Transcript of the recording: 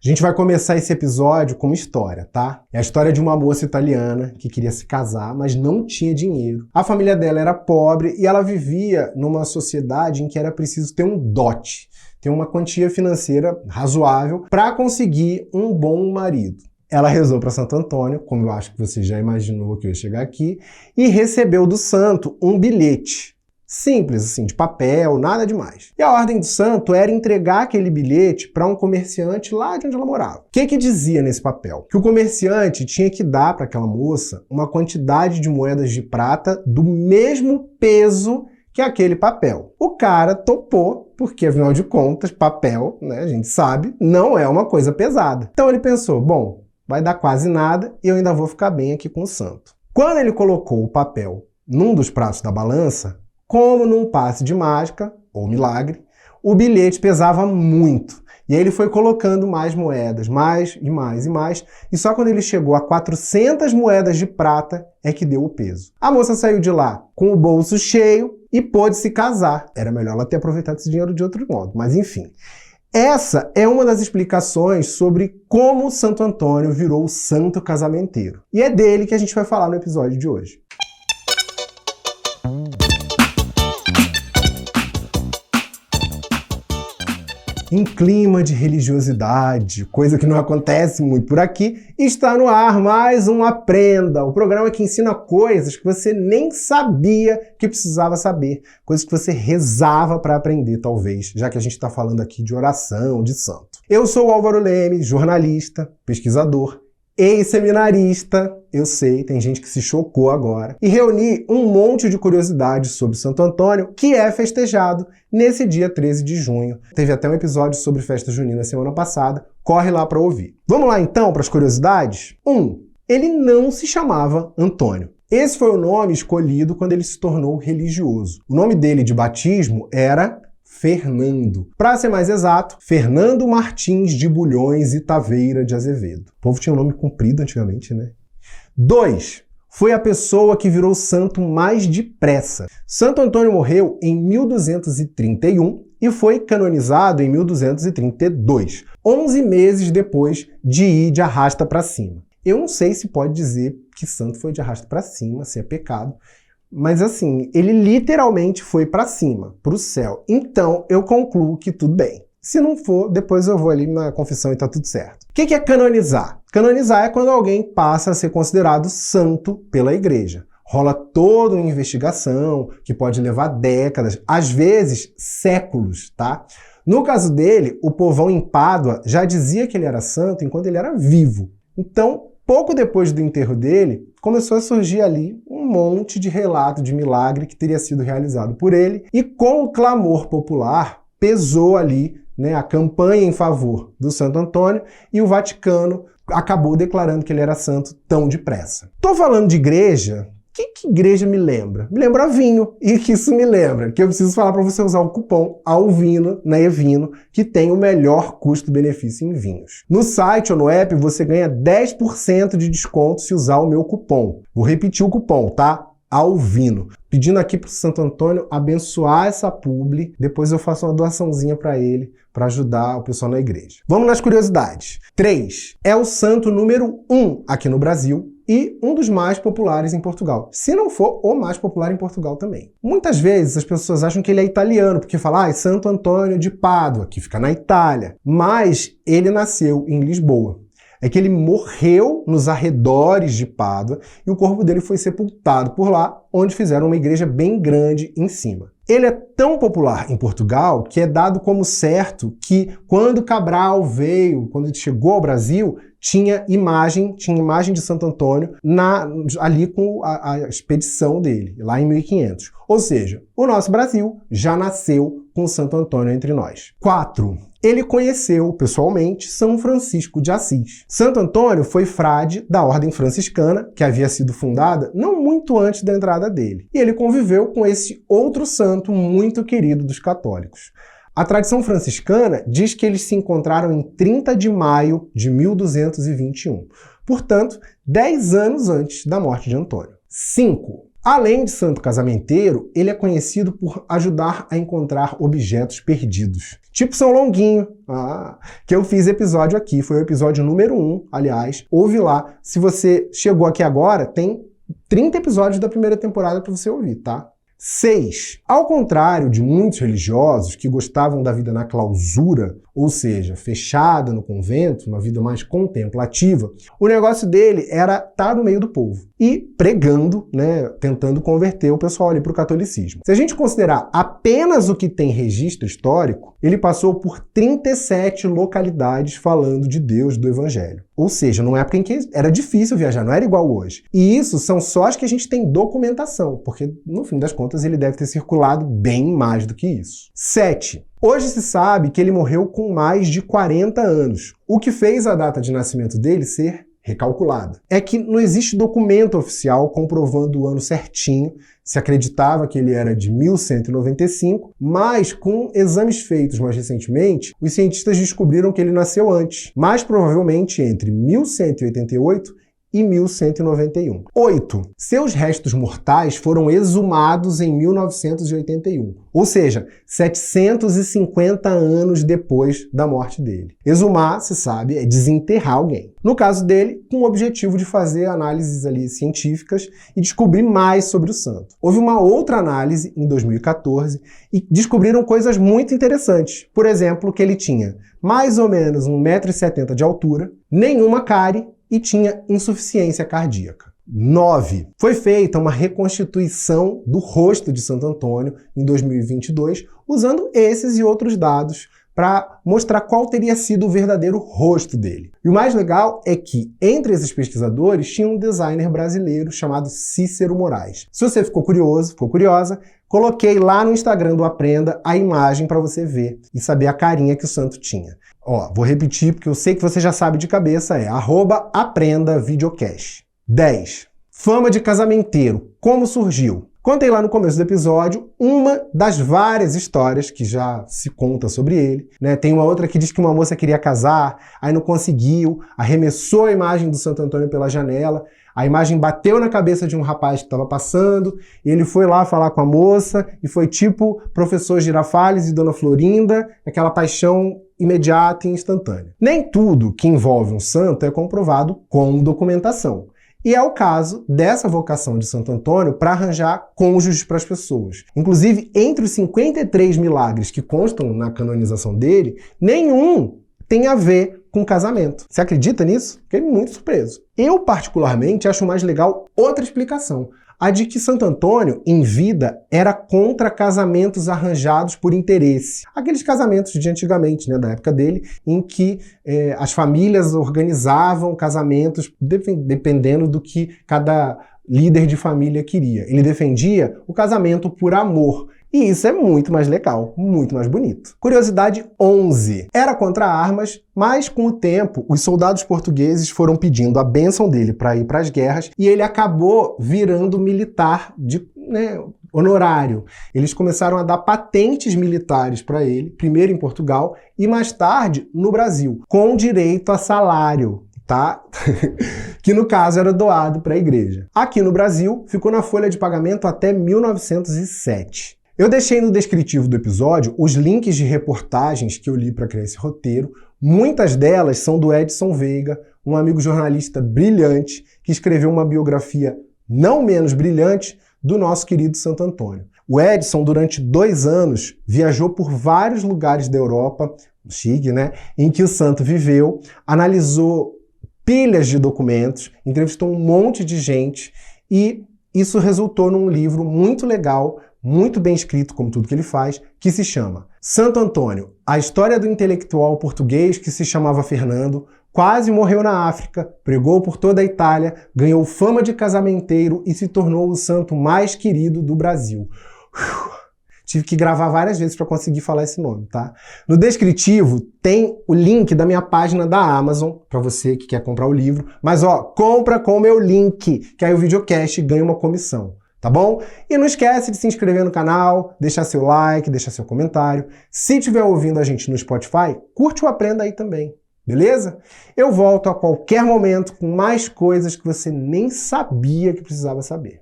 A gente vai começar esse episódio com uma história, tá? É a história de uma moça italiana que queria se casar, mas não tinha dinheiro. A família dela era pobre e ela vivia numa sociedade em que era preciso ter um dote, ter uma quantia financeira razoável para conseguir um bom marido. Ela rezou para Santo Antônio, como eu acho que você já imaginou que eu ia chegar aqui, e recebeu do santo um bilhete. Simples, assim, de papel, nada demais. E a ordem do santo era entregar aquele bilhete para um comerciante lá de onde ela morava. O que dizia nesse papel? Que o comerciante tinha que dar para aquela moça uma quantidade de moedas de prata do mesmo peso que aquele papel. O cara topou, porque afinal de contas, papel, né, a gente sabe, não é uma coisa pesada. Então ele pensou, bom, vai dar quase nada e eu ainda vou ficar bem aqui com o santo. Quando ele colocou o papel num dos pratos da balança, como num passe de mágica, ou milagre, o bilhete pesava muito. E aí ele foi colocando mais moedas, mais e mais e mais, e só quando ele chegou a 400 moedas de prata é que deu o peso. A moça saiu de lá com o bolso cheio e pôde se casar. Era melhor ela ter aproveitado esse dinheiro de outro modo, mas enfim. Essa é uma das explicações sobre como Santo Antônio virou o santo casamenteiro. E é dele que a gente vai falar no episódio de hoje. Em clima de religiosidade, coisa que não acontece muito por aqui, está no ar mais um Aprenda, o programa que ensina coisas que você nem sabia que precisava saber, coisas que você rezava para aprender, talvez, já que a gente está falando aqui de oração, de santo. Eu sou o Álvaro Leme, jornalista, pesquisador, ex-seminarista, eu sei, tem gente que se chocou agora, e reuni um monte de curiosidades sobre Santo Antônio, que é festejado nesse dia 13 de junho. Teve até um episódio sobre festa junina semana passada, corre lá para ouvir. Vamos lá então para as curiosidades? 1. Ele não se chamava Antônio. Esse foi o nome escolhido quando ele se tornou religioso. O nome dele de batismo era Fernando. Para ser mais exato, Fernando Martins de Bulhões e Taveira de Azevedo. O povo tinha um nome comprido antigamente, né? 2. Foi a pessoa que virou santo mais depressa. Santo Antônio morreu em 1231 e foi canonizado em 1232, 11 meses depois de ir de arrasta para cima. Eu não sei se pode dizer que santo foi de arrasta para cima, se é pecado, mas assim, ele literalmente foi para cima, para o céu. Então eu concluo que tudo bem. Se não for, depois eu vou ali na confissão e tá tudo certo. O que é canonizar? Canonizar é quando alguém passa a ser considerado santo pela igreja. Rola toda uma investigação que pode levar décadas, às vezes séculos, tá? No caso dele, o povão em Pádua já dizia que ele era santo enquanto ele era vivo. Então, pouco depois do enterro dele, começou a surgir ali um monte de relato de milagre que teria sido realizado por ele, e com o clamor popular, pesou ali, né, a campanha em favor do Santo Antônio, e o Vaticano acabou declarando que ele era santo tão depressa. Tô falando de igreja. Que igreja me lembra? Me lembra vinho. E que isso me lembra? Que eu preciso falar para você usar o cupom ALVINO na Evino, que tem o melhor custo-benefício em vinhos. No site ou no app você ganha 10% de desconto se usar o meu cupom. Vou repetir o cupom, tá? ALVINO. Pedindo aqui pro Santo Antônio abençoar essa publi, depois eu faço uma doaçãozinha para ele, para ajudar o pessoal na igreja. Vamos nas curiosidades. 3. É o santo número 1 aqui no Brasil e um dos mais populares em Portugal. Se não for o mais popular em Portugal também. Muitas vezes as pessoas acham que ele é italiano, porque falam, Santo Antônio de Pádua, que fica na Itália. Mas ele nasceu em Lisboa. É que ele morreu nos arredores de Pádua e o corpo dele foi sepultado por lá, onde fizeram uma igreja bem grande em cima. Ele é tão popular em Portugal que é dado como certo que quando Cabral veio, quando ele chegou ao Brasil, tinha imagem de Santo Antônio ali com a expedição dele, lá em 1500. Ou seja, o nosso Brasil já nasceu com Santo Antônio entre nós. 4. Ele conheceu, pessoalmente, São Francisco de Assis. Santo Antônio foi frade da Ordem Franciscana, que havia sido fundada não muito antes da entrada dele. E ele conviveu com esse outro santo muito querido dos católicos. A tradição franciscana diz que eles se encontraram em 30 de maio de 1221. Portanto, 10 anos antes da morte de Antônio. 5. Além de santo casamenteiro, ele é conhecido por ajudar a encontrar objetos perdidos. Tipo São Longuinho, que eu fiz episódio aqui, foi o episódio número 1, aliás, ouve lá. Se você chegou aqui agora, tem 30 episódios da primeira temporada para você ouvir, tá? 6. Ao contrário de muitos religiosos que gostavam da vida na clausura, ou seja, fechada no convento, uma vida mais contemplativa, o negócio dele era estar no meio do povo e pregando, né, tentando converter o pessoal ali para o catolicismo. Se a gente considerar apenas o que tem registro histórico, ele passou por 37 localidades falando de Deus, do Evangelho. Ou seja, numa época em que era difícil viajar, não era igual hoje. E isso são só as que a gente tem documentação, porque no fim das contas ele deve ter circulado bem mais do que isso. 7. Hoje se sabe que ele morreu com mais de 40 anos, o que fez a data de nascimento dele ser recalculada. É que não existe documento oficial comprovando o ano certinho, se acreditava que ele era de 1195, mas com exames feitos mais recentemente, os cientistas descobriram que ele nasceu antes, mais provavelmente entre 1188 e 1191. 8. Seus restos mortais foram exumados em 1981, ou seja, 750 anos depois da morte dele. Exumar, se sabe, é desenterrar alguém. No caso dele, com o objetivo de fazer análises ali científicas e descobrir mais sobre o santo. Houve uma outra análise em 2014 e descobriram coisas muito interessantes. Por exemplo, que ele tinha mais ou menos 1,70 m de altura, nenhuma cárie, e tinha insuficiência cardíaca. 9. Foi feita uma reconstituição do rosto de Santo Antônio em 2022, usando esses e outros dados para mostrar qual teria sido o verdadeiro rosto dele. E o mais legal é que, entre esses pesquisadores, tinha um designer brasileiro chamado Cícero Moraes. Se você ficou curioso, ficou curiosa, coloquei lá no Instagram do Aprenda a imagem para você ver e saber a carinha que o santo tinha. Ó, vou repetir porque eu sei que você já sabe de cabeça, é @aprendavideocast. 10. Fama de casamenteiro. Como surgiu? Contei lá no começo do episódio uma das várias histórias que já se conta sobre ele, né? Tem uma outra que diz que uma moça queria casar, aí não conseguiu, arremessou a imagem do Santo Antônio pela janela, a imagem bateu na cabeça de um rapaz que estava passando, e ele foi lá falar com a moça, e foi tipo professor Girafales e Dona Florinda, aquela paixão imediata e instantânea. Nem tudo que envolve um santo é comprovado com documentação. E é o caso dessa vocação de Santo Antônio para arranjar cônjuges para as pessoas. Inclusive, entre os 53 milagres que constam na canonização dele, nenhum tem a ver com casamento. Você acredita nisso? Fiquei muito surpreso. Eu, particularmente, acho mais legal outra explicação. A de que Santo Antônio, em vida, era contra casamentos arranjados por interesse. Aqueles casamentos de antigamente, né, da época dele, em que as famílias organizavam casamentos dependendo do que cada líder de família queria. Ele defendia o casamento por amor. E isso é muito mais legal, muito mais bonito. Curiosidade 11. Era contra armas, mas com o tempo os soldados portugueses foram pedindo a bênção dele para ir para as guerras e ele acabou virando militar honorário. Eles começaram a dar patentes militares para ele, primeiro em Portugal e mais tarde no Brasil, com direito a salário. Tá? Que no caso era doado para a igreja. Aqui no Brasil, ficou na folha de pagamento até 1907. Eu deixei no descritivo do episódio os links de reportagens que eu li para criar esse roteiro. Muitas delas são do Edson Veiga, um amigo jornalista brilhante que escreveu uma biografia não menos brilhante do nosso querido Santo Antônio. O Edson, durante 2 anos, viajou por vários lugares da Europa, chique, né, em que o santo viveu, analisou pilhas de documentos, entrevistou um monte de gente e isso resultou num livro muito legal, muito bem escrito, como tudo que ele faz, que se chama Santo Antônio, a história do intelectual português que se chamava Fernando, quase morreu na África, pregou por toda a Itália, ganhou fama de casamenteiro e se tornou o santo mais querido do Brasil. Tive que gravar várias vezes para conseguir falar esse nome, tá? No descritivo tem o link da minha página da Amazon, para você que quer comprar o livro. Mas ó, compra com o meu link, que aí o videocast ganha uma comissão, tá bom? E não esquece de se inscrever no canal, deixar seu like, deixar seu comentário. Se estiver ouvindo a gente no Spotify, curte o Aprenda aí também, beleza? Eu volto a qualquer momento com mais coisas que você nem sabia que precisava saber.